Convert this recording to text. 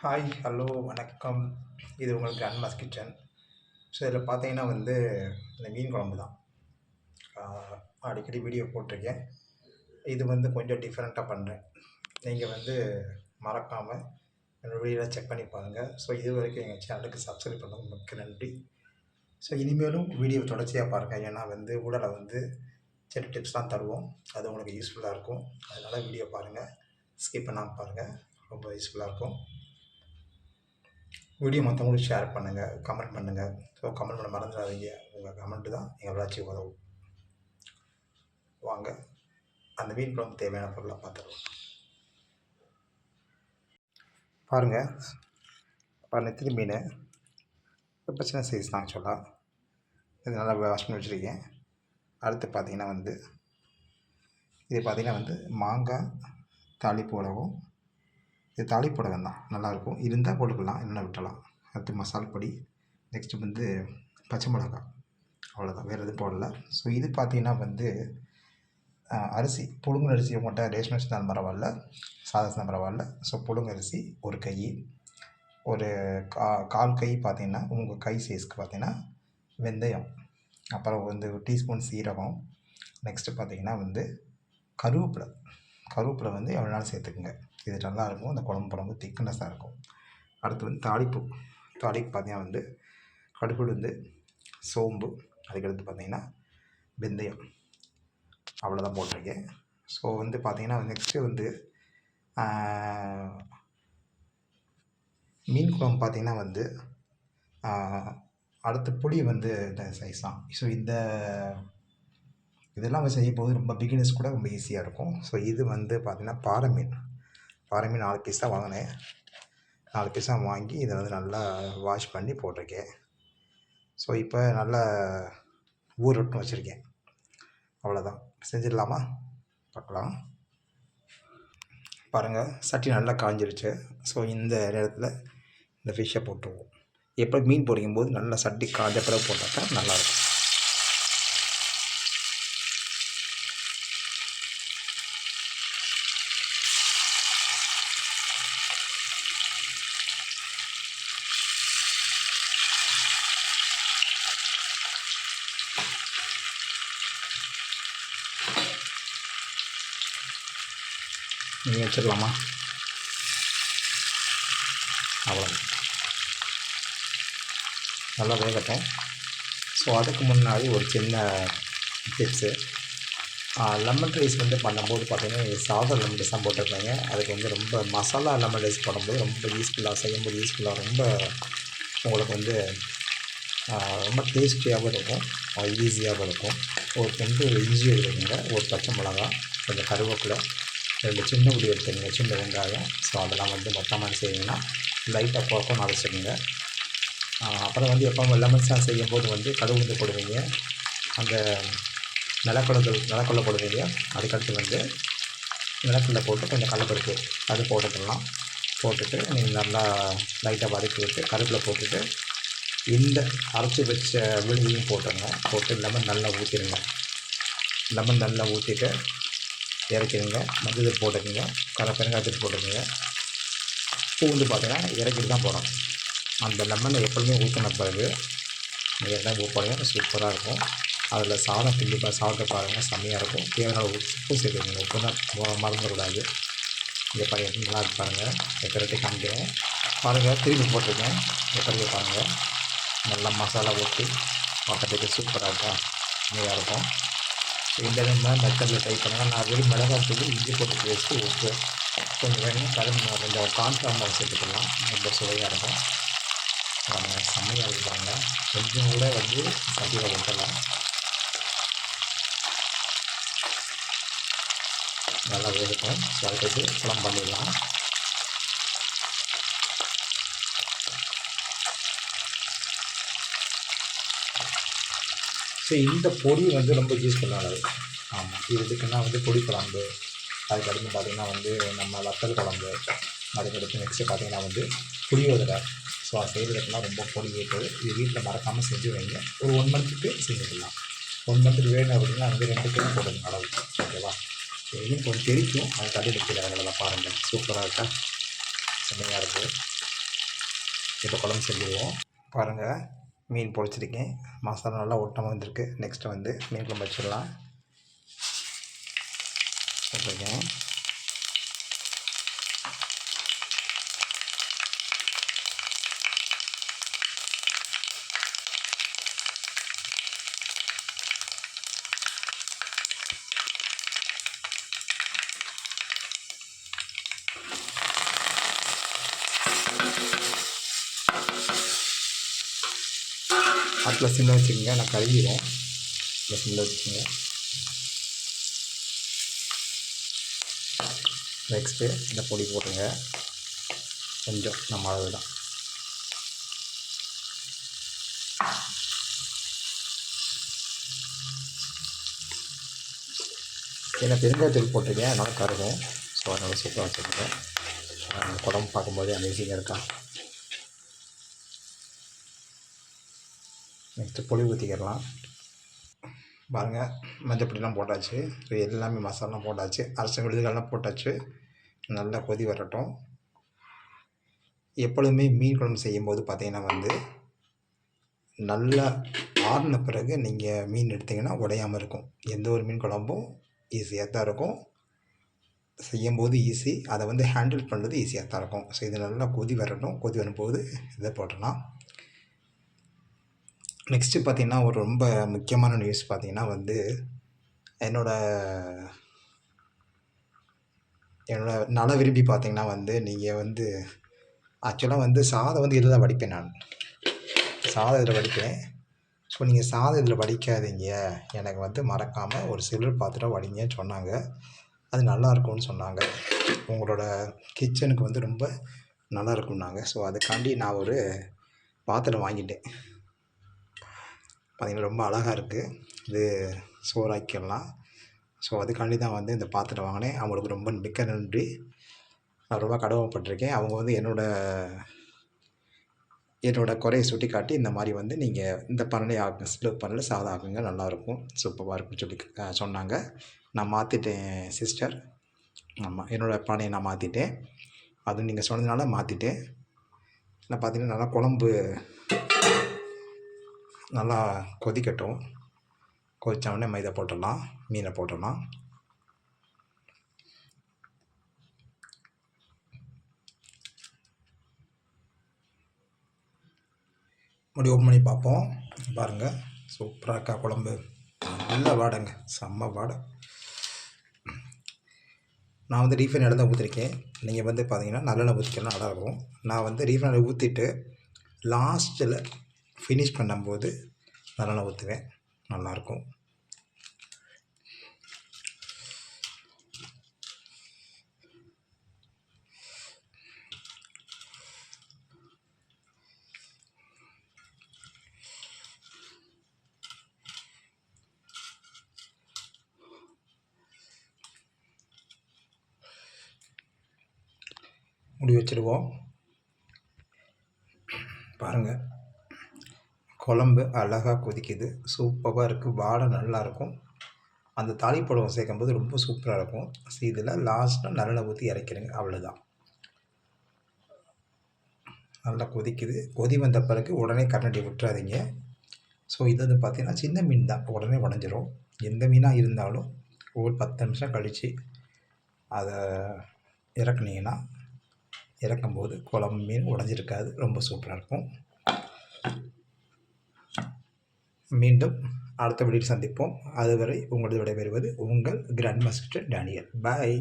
Hi, hello, வணக்கம். இது உங்கள் கிராண்ட்மாஸ் கிச்சன். ஸோ இதில் பார்த்தீங்கன்னா இந்த மீன் குழம்பு தான். அடிக்கடி வீடியோ போட்டிருக்கேன். இது கொஞ்சம் டிஃப்ரெண்ட்டாக பண்ணுறேன். நீங்கள் மறக்காமல் என்னோடய வீடியோவை செக் பண்ணி பாருங்கள். ஸோ இது வரைக்கும் எங்கள் சேனலுக்கு சப்ஸ்கிரைப் பண்ணவும் மிக்க நன்றி. ஸோ இனிமேலும் வீடியோ தொடர்ச்சியாக பாருங்கள். ஏன்னா ஊடலை சில டிப்ஸ்லாம் தருவோம். அது உங்களுக்கு யூஸ்ஃபுல்லாக இருக்கும். அதனால் வீடியோ பாருங்கள், ஸ்கிப் பண்ணாமல் பாருங்கள். ரொம்ப யூஸ்ஃபுல்லாக இருக்கும். வீடியோ மற்றவங்களுக்கு ஷேர் பண்ணுங்கள், கமெண்ட் பண்ணுங்கள். ஸோ கமெண்ட் பண்ண மறந்துடாதீங்க. உங்கள் கமெண்ட்டு தான் எங்கள் வளர்ச்சிக்கு உதவும். வாங்க அந்த மீன் குழம்பு தேவையான பொருளாக பார்த்துருவோம். பாருங்கள் நெத்திலி மீன் ரொம்ப சின்ன சைஸ் தான் ஆக்சுவலாக. இது நல்லா வாஷ் பண்ணி வச்சுருக்கேன். அடுத்து பார்த்திங்கன்னா இது பார்த்திங்கன்னா மாங்காய் தாளிப்பு உலகம். இது தாளிப்பு உலகம் தான், நல்லாயிருக்கும். இருந்தால் போட்டுக்கலாம், இல்லைன்னா விட்டலாம். அடுத்து மசால் பொடி, நெக்ஸ்ட்டு பச்சை மிளகா, அவ்வளோதான், வேறு எதுவும் போடலை. ஸோ இது பார்த்திங்கன்னா அரிசி, புழுங்கல் அரிசி உங்கள்கிட்ட ரேஷன் அரிசி தான் பரவாயில்ல, சாதா தான் பரவாயில்ல. ஸோ புழுங்கல் அரிசி ஒரு கை, ஒரு கால் கை பார்த்திங்கன்னா உங்கள் கை சைஸ்க்கு பார்த்திங்கன்னா வெந்தயம், அப்புறம் ஒரு டீஸ்பூன் சீரகம், நெக்ஸ்ட்டு பார்த்திங்கன்னா கருவேப்பிலை எவ்வளோ நாள் சேர்த்துக்குங்க. இது நல்லாயிருக்கும். அந்த குழம்பு திக்னஸாக இருக்கும். அடுத்து தாளிப்பு பார்த்திங்கன்னா கடுகு, சோம்பு, அதுக்கடுத்து பார்த்திங்கன்னா வெந்தயம், அவ்வளோதான் போட்டிருக்கேன். ஸோ பார்த்திங்கன்னா நெக்ஸ்ட்டு மீன் குழம்பு பார்த்திங்கன்னா அடுத்த புளி இந்த சைஸ் தான். ஸோ இதெல்லாம் செய்யும்போது ரொம்ப பிகினர்ஸ் கூட ரொம்ப ஈஸியாக இருக்கும். ஸோ இது பார்த்திங்கன்னா பாறை மீன் 4 பீஸ் தான் வாங்கினேன். 4 பீஸாக வாங்கி இதை நல்லா வாஷ் பண்ணி போட்டிருக்கேன். ஸோ இப்போ நல்லா ஊறட்டும் வச்சுருக்கேன். அவ்வளோதான், செஞ்சிடலாமா? பார்க்கலாம். பாருங்கள், சட்டி நல்லா காஞ்சிருச்சு. ஸோ இந்த நேரத்தில் இந்த ஃபிஷ்ஷை போட்டுருவோம். எப்போ மீன் பொரிக்கும் போது நல்லா சட்டி காஞ்ச பிறகு போட்டாக்கா நல்லாயிருக்கும். நீங்கள் வச்சிடலாமா? அவ்வளோ நல்லா வேகட்டும். ஸோ அதுக்கு முன்னாடி ஒரு சின்ன டிப்ஸு, லெமன் ரைஸ் பண்ணும்போது பார்த்திங்கன்னா சாதம் லெமன் ரைஸ் தான் போட்டிருப்பாங்க. அதுக்கு ரொம்ப மசாலா லெமன் ரைஸ் போடும்போது ரொம்ப யூஸ்ஃபுல்லாக, செய்யும்போது யூஸ்ஃபுல்லாக, ரொம்ப உங்களுக்கு ரொம்ப டேஸ்டியாகவும் இருக்கும், ஈஸியாகவும் இருக்கும். ஒரு இஞ்சி எடுத்துக்கோங்க, ஒரு பச்சை மிளகா, கொஞ்சம் கருவேப்பிலை, 2 சின்ன உள்ளி எடுத்துக்கோங்க, சின்ன வெங்காயம். ஸோ அதெல்லாம் மொத்தமாக செய்யுங்கன்னா லைட்டாக போக்கும் அரைச்சிடுங்க. அப்புறம் எப்போ லெமன்ஸாக செய்யும்போது கடுகு போடுவீங்க, அந்த நிலக்கடலை போடுவீங்க. அதுக்கடுத்து நிலக்கடலை போட்டு கொஞ்சம் கடலைப்பருப்பு அது போட்டுக்கலாம். போட்டுட்டு நீங்கள் நல்லா லைட்டாக வதக்கி விட்டு கருவேப்பிலை போட்டுட்டு இந்த அரைச்சி வச்ச விழுதையும் போட்டுருங்க. போட்டு லெமன் நல்லா ஊற்றிடுங்க. லெமன் நல்லா ஊற்றிட்டு இறக்கிடுங்க. மஞ்சள் போட்டுக்கோங்க, பெருங்காயத்தூள் போட்டுக்கோங்க. பூண்டு பார்த்திங்கன்னா இறக்கிட்டு தான் போகிறோம். அந்த லெமனை எப்பொழுதுமே ஊற்றின பிறகு நீங்கள் எல்லாம் போடுங்க, சூப்பராக இருக்கும். அதில் சாதம் சாப்பிட்டு பாருங்கள், செம்மையாக இருக்கும். தேவையான உப்பு சேர்த்துக்கோங்க. உப்பு தான் மறந்துடக்கூடாது. இங்கே பாருங்கள், நல்லா இருக்கு பாருங்கள். எப்போ காமிக்கிறேன் பாருங்கள், திரும்பி போட்டிருக்கேன். எப்படி பாருங்கள், நல்லா மசாலா ஊற்றி பக்கத்துக்கு சூப்பராக இருக்கும், நல்லா இருக்கும். இந்த மெத்தடில் ட்ரை பண்ணுங்கள். நான் வெறும் மிளகாத்தூள், இஞ்சி போட்டு பேஸ்ட்டு, உப்பு, கொஞ்சம் வேணும் கொஞ்சம் கான்ஃப்ளவர் சேர்த்துக்கலாம். ரொம்ப சுவையாக இருக்கும். செம்மையாக இருப்பாங்க. கொஞ்சம் கூட சட்டியில் ஊற்றலாம். நல்லா வேகட்டும். ஸோ அதுக்கு குழம்பு பண்ணிடலாம். ஸோ இந்த பொடி ரொம்ப யூஸ்ஃபுல்லானது. ஆமாம், இதுக்குன்னா பொடி குழம்பு, அதுக்கடுத்து பார்த்திங்கன்னா நம்ம வத்தல் குழம்பு, அதுக்கடுத்து நெக்ஸ்ட்டு பார்த்திங்கன்னா புளியோதரை. ஸோ அது செய்கிறதுக்குலாம் ரொம்ப பொடி இருக்குது. இது வீட்டில் மறக்காமல் செஞ்சு வைங்க. ஒரு 1 மந்த்துக்கு செஞ்சுக்கலாம். 1 மந்த்துக்கு வேணும் அப்படின்னா 2 கிலோ போடுங்க அளவு. ஓகேவா? இன்னும் கொஞ்சம் தெரிக்கும், அது தள்ளி நிற்கிற அளவில் பாருங்கள். சூப்பராக இருக்கா? செம்மையாக இருக்குது. இப்போ குழம்பு செஞ்சுருவோம். பாருங்கள், மீன் பொரிச்சிருக்கேன். மசாலா நல்லா ஒட்டமாக வந்திருக்கு. நெக்ஸ்ட்டு வந்து மீன் குழம்பு வச்சிடலாம். போட்டிருக்கேன். அடுப்பில் சிம்மில் வச்சுக்கோங்க, நான் கழுவிடுவேன். இல்லை சிம்மில் வச்சுக்கோங்க. நெக்ஸ்ட்டு இந்த பொடி போட்டுங்க, கொஞ்சம் நம்ம அளவு தான். ஏன்னா பெருங்காயத்தூள் போட்டிருக்கேன், அதனால் கருகும். ஸோ அதனால் சூப்பராக வச்சுருக்கேன். குழம்பு பார்க்கும்போதே அமேசிங்காக இருக்கா. நெக்ஸ்ட்டு புளி ஊற்றிக்கிடலாம். பாருங்கள், மஞ்சப்பொடிலாம் போட்டாச்சு. ஸோ எல்லாமே மசாலாம் போட்டாச்சு. அரைச்ச விழுதுகள்லாம் போட்டாச்சு. நல்லா கொதி வரட்டும். எப்பொழுதுமே மீன் குழம்பு செய்யும்போது பார்த்திங்கன்னா வந்து நல்லா ஆறின பிறகு நீங்கள் மீன் எடுத்திங்கன்னா உடையாமல் இருக்கும். எந்த ஒரு மீன் குழம்பும் ஈஸியாக தான் இருக்கும். செய்யும்போது ஈஸி, அதை வந்து ஹேண்டில் பண்ணுறது ஈஸியாக தான் இருக்கும். ஸோ இது நல்லா கொதி வரட்டும். கொதி வரும்போது இதை போட்டுடலாம். நெக்ஸ்ட்டு பார்த்திங்கன்னா ஒரு ரொம்ப முக்கியமான நியூஸ் பார்த்திங்கன்னா வந்து என்னோடய நல விரும்பி பார்த்திங்கன்னா வந்து நீங்கள் வந்து ஆக்சுவலாக வந்து சாதம் வந்து இதில் தான் வடிப்பேன். நான் சாதம் இதில் வடிப்பேன். ஸோ நீங்கள் சாதம் இதில் வடிக்காதீங்க, எனக்கு வந்து மறக்காமல் ஒரு சில்வர் பாத்திரம் வடிங்கன்னு சொன்னாங்க. அது நல்லாயிருக்கும்னு சொன்னாங்க. உங்களோட கிச்சனுக்கு வந்து ரொம்ப நல்லா இருக்கும்னாங்க. ஸோ அதுக்காண்டி நான் ஒரு பாத்திரம் வாங்கிட்டேன். பார்த்திங்கன்னா ரொம்ப அழகாக இருக்குது. இது சோறாக்கிடலாம். ஸோ அதுக்காண்டி தான் வந்து இந்த பாத்திரம் வாங்கினேன். அவங்களுக்கு ரொம்ப மிக்க நன்றி. நான் ரொம்ப கடமைப்பட்டிருக்கேன். அவங்க வந்து என்னோட குறைய சுட்டி காட்டி இந்த மாதிரி வந்து நீங்கள் இந்த பரணில் ஆக்குங்க, சில்வர் பரணில் சாதம் ஆக்குங்க, நல்லாயிருக்கும், சூப்பராக இருக்குன்னு சொல்லி சொன்னாங்க. நான் மாற்றிட்டேன் சிஸ்டர். ஆமாம், என்னோடய பானையை நான் மாற்றிட்டேன். அதுவும் நீங்கள் சொன்னதுனால மாற்றிட்டேன். நான் பார்த்தீங்கன்னா நல்லா குழம்பு நல்லா கொதிக்கட்டும். கொதித்த உடனே மைதா போட்டுடலாம், மீனை போட்டுடலாம். முடி ஓப்பன் பண்ணி பார்ப்போம். பாருங்கள், சூப்பராக இருக்கா குழம்பு. நல்ல வாடைங்க, செம்ம வாடை. நான் வந்து ரீஃபைன் எண்ணெய் தான் ஊற்றிருக்கேன். நீங்கள் வந்து பார்த்தீங்கன்னா நல்லெண்ணெய் ஊற்றிக்கலாம், நல்லாயிருக்கும். நான் வந்து ரீஃபைன் எண்ணெய் ஊற்றிட்டு லாஸ்ட்டில் ஃபினிஷ் பண்ணும்போது நல்லெண்ணெய் ஊற்றுவேன், நல்லாயிருக்கும். முடி வச்சுருவோம். பாருங்கள், குழம்பு அழகாக கொதிக்குது, சூப்பராக இருக்குது, வாடை நல்லாயிருக்கும். அந்த தாளிப்பழம் சேர்க்கும்போது ரொம்ப சூப்பராக இருக்கும். ஸோ இதில் லாஸ்ட்டாக நல்லெண்ணெய் ஊற்றி இறக்கிடுங்க, அவ்வளோதான். நல்லா கொதிக்குது. கொதி வந்த பிறகு உடனே கரண்டி விட்டுறாதீங்க. ஸோ இது வந்து பார்த்திங்கன்னா சின்ன மீன் தான், உடனே உடஞ்சிரும். எந்த மீனாக இருந்தாலும் ஒரு 10 நிமிஷம் கழித்து அதை இறக்குனீங்கன்னா இறக்கும்போது குழம்பு மீன் உடஞ்சிருக்காது, ரொம்ப சூப்பராக இருக்கும். மீண்டும் அடுத்த வீடியோவில் சந்திப்போம். அதுவரை உங்களது விடைபெறுவது உங்கள் கிராண்ட் மாஸ்டர் டேனியல். பாய்.